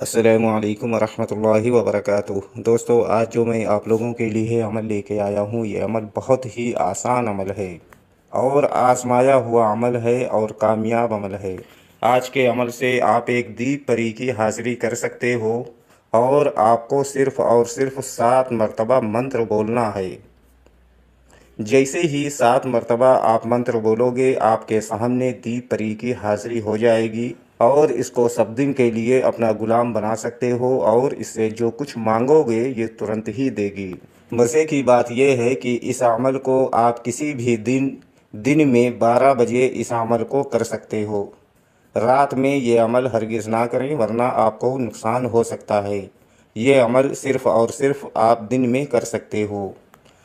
السلام علیکم ورحمۃ اللہ وبرکاتہ۔ دوستو، آج جو میں آپ لوگوں کے لیے عمل لے کے آیا ہوں، یہ عمل بہت ہی آسان عمل ہے اور آزمایا ہوا عمل ہے اور کامیاب عمل ہے۔ آج کے عمل سے آپ ایک دیپ پری کی حاضری کر سکتے ہو اور آپ کو صرف اور صرف 7 مرتبہ منتر بولنا ہے۔ جیسے ہی 7 مرتبہ آپ منتر بولو گے، آپ کے سامنے دیپ پری کی حاضری ہو جائے گی اور اس کو سب دن کے لیے اپنا غلام بنا سکتے ہو اور اس سے جو کچھ مانگو گے یہ ترنت ہی دے گی۔ مزے کی بات یہ ہے کہ اس عمل کو آپ کسی بھی دن میں 12 بجے اس عمل کو کر سکتے ہو۔ رات میں یہ عمل ہرگز نہ کریں ورنہ آپ کو نقصان ہو سکتا ہے۔ یہ عمل صرف اور صرف آپ دن میں کر سکتے ہو۔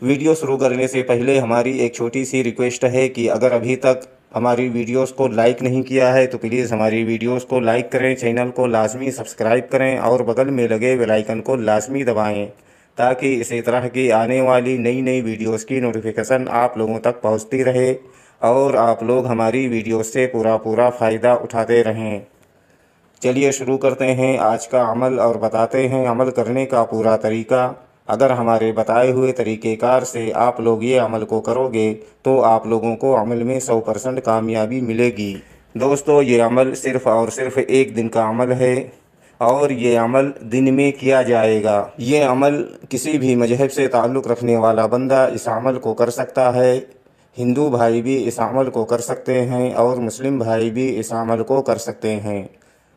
ویڈیو شروع کرنے سے پہلے ہماری ایک چھوٹی سی ریکویسٹ ہے کہ اگر ابھی تک ہماری ویڈیوز کو لائک نہیں کیا ہے تو پلیز ہماری ویڈیوز کو لائک کریں، چینل کو لازمی سبسکرائب کریں اور بغل میں لگے بیل آئیکن کو لازمی دبائیں تاکہ اسی طرح کی آنے والی نئی ویڈیوز کی نوٹیفیکیشن آپ لوگوں تک پہنچتی رہے اور آپ لوگ ہماری ویڈیوز سے پورا فائدہ اٹھاتے رہیں۔ چلیے شروع کرتے ہیں آج کا عمل اور بتاتے ہیں عمل کرنے کا پورا طریقہ۔ اگر ہمارے بتائے ہوئے طریقہ کار سے آپ لوگ یہ عمل کو کرو گے تو آپ لوگوں کو عمل میں 100% کامیابی ملے گی۔ دوستو، یہ عمل صرف اور صرف ایک دن کا عمل ہے اور یہ عمل دن میں کیا جائے گا۔ یہ عمل کسی بھی مذہب سے تعلق رکھنے والا بندہ اس عمل کو کر سکتا ہے۔ ہندو بھائی بھی اس عمل کو کر سکتے ہیں اور مسلم بھائی بھی اس عمل کو کر سکتے ہیں۔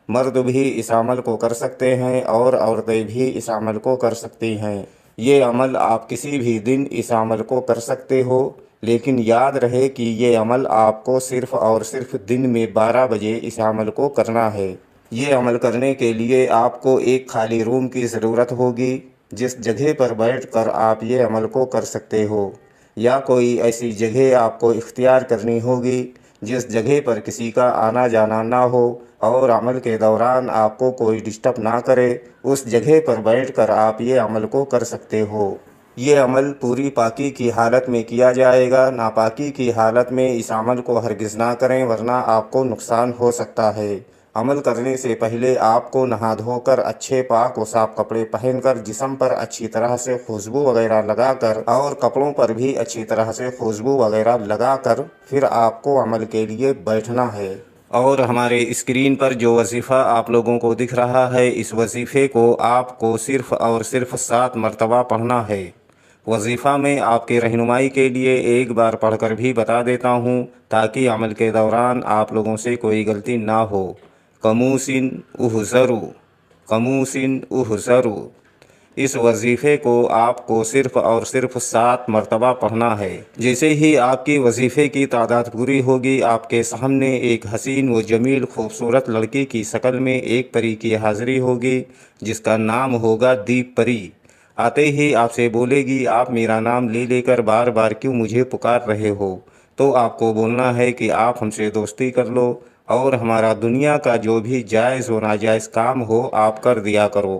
مرد بھی اس عمل کو کر سکتے ہیں اور عورتیں بھی اس عمل کو کر سکتی ہیں۔ یہ عمل آپ کسی بھی دن اس عمل کو کر سکتے ہو، لیکن یاد رہے کہ یہ عمل آپ کو صرف اور صرف دن میں 12 بجے اس عمل کو کرنا ہے۔ یہ عمل کرنے کے لیے آپ کو ایک خالی روم کی ضرورت ہوگی جس جگہ پر بیٹھ کر آپ یہ عمل کو کر سکتے ہو، یا کوئی ایسی جگہ آپ کو اختیار کرنی ہوگی جس جگہ پر کسی کا آنا جانا نہ ہو اور عمل کے دوران آپ کو کوئی ڈسٹرب نہ کرے۔ اس جگہ پر بیٹھ کر آپ یہ عمل کو کر سکتے ہو۔ یہ عمل پوری پاکی کی حالت میں کیا جائے گا۔ ناپاکی کی حالت میں اس عمل کو ہرگز نہ کریں ورنہ آپ کو نقصان ہو سکتا ہے۔ عمل کرنے سے پہلے آپ کو نہا دھو کر اچھے پاک و صاف کپڑے پہن کر جسم پر اچھی طرح سے خوشبو وغیرہ لگا کر اور کپڑوں پر بھی اچھی طرح سے خوشبو وغیرہ لگا کر پھر آپ کو عمل کے لیے بیٹھنا ہے۔ اور ہمارے اسکرین پر جو وظیفہ آپ لوگوں کو دکھ رہا ہے، اس وظیفے کو آپ کو صرف اور صرف 7 مرتبہ پڑھنا ہے۔ وظیفہ میں آپ کے رہنمائی کے لیے ایک بار پڑھ کر بھی بتا دیتا ہوں تاکہ عمل کے دوران آپ لوگوں سے کوئی غلطی نہ ہو۔ قموسن احذروا، قموسن احذروا۔ اس وظیفے کو آپ کو صرف اور صرف 7 مرتبہ پڑھنا ہے۔ جیسے ہی آپ کی وظیفے کی تعداد پوری ہوگی، آپ کے سامنے ایک حسین و جمیل خوبصورت لڑکی کی شکل میں ایک پری کی حاضری ہوگی جس کا نام ہوگا دیپ پری۔ آتے ہی آپ سے بولے گی، آپ میرا نام لے کر بار بار کیوں مجھے پکار رہے ہو؟ تو آپ کو بولنا ہے کہ آپ ہم سے دوستی کر لو اور ہمارا دنیا کا جو بھی جائز و ناجائز کام ہو آپ کر دیا کرو۔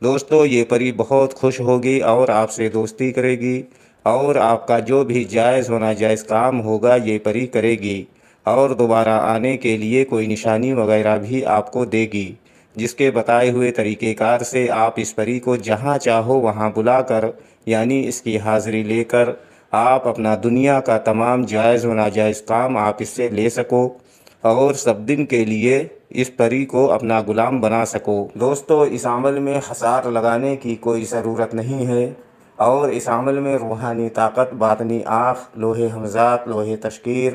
دوستو، یہ پری بہت خوش ہوگی اور آپ سے دوستی کرے گی اور آپ کا جو بھی جائز و ناجائز کام ہوگا یہ پری کرے گی اور دوبارہ آنے کے لیے کوئی نشانی وغیرہ بھی آپ کو دے گی، جس کے بتائے ہوئے طریقہ کار سے آپ اس پری کو جہاں چاہو وہاں بلا کر، یعنی اس کی حاضری لے کر آپ اپنا دنیا کا تمام جائز و ناجائز کام آپ اس سے لے سکو اور سب دن کے لیے اس پری کو اپنا غلام بنا سکو۔ دوستو، اس عمل میں حصار لگانے کی کوئی ضرورت نہیں ہے اور اس عمل میں روحانی طاقت، باطنی آنکھ، لوح حمزات، لوح تشکیر،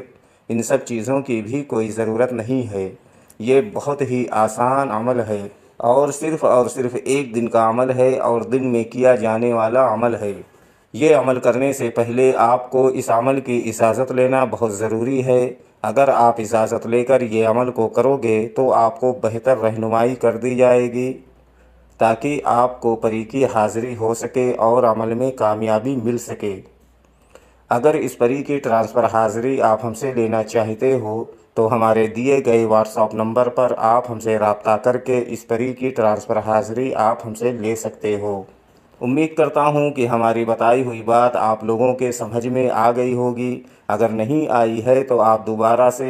ان سب چیزوں کی بھی کوئی ضرورت نہیں ہے۔ یہ بہت ہی آسان عمل ہے اور صرف ایک دن کا عمل ہے اور دن میں کیا جانے والا عمل ہے۔ یہ عمل کرنے سے پہلے آپ کو اس عمل کی اجازت لینا بہت ضروری ہے۔ اگر آپ اجازت لے کر یہ عمل کو کرو گے تو آپ کو بہتر رہنمائی کر دی جائے گی تاکہ آپ کو پری کی حاضری ہو سکے اور عمل میں کامیابی مل سکے۔ اگر اس پری کی ٹرانسفر حاضری آپ ہم سے لینا چاہتے ہو تو ہمارے دیے گئے واٹس ایپ نمبر پر آپ ہم سے رابطہ کر کے اس پری کی ٹرانسفر حاضری آپ ہم سے لے سکتے ہو۔ امید کرتا ہوں کہ ہماری بتائی ہوئی بات آپ لوگوں کے سمجھ میں آ گئی ہوگی۔ اگر نہیں آئی ہے تو آپ دوبارہ سے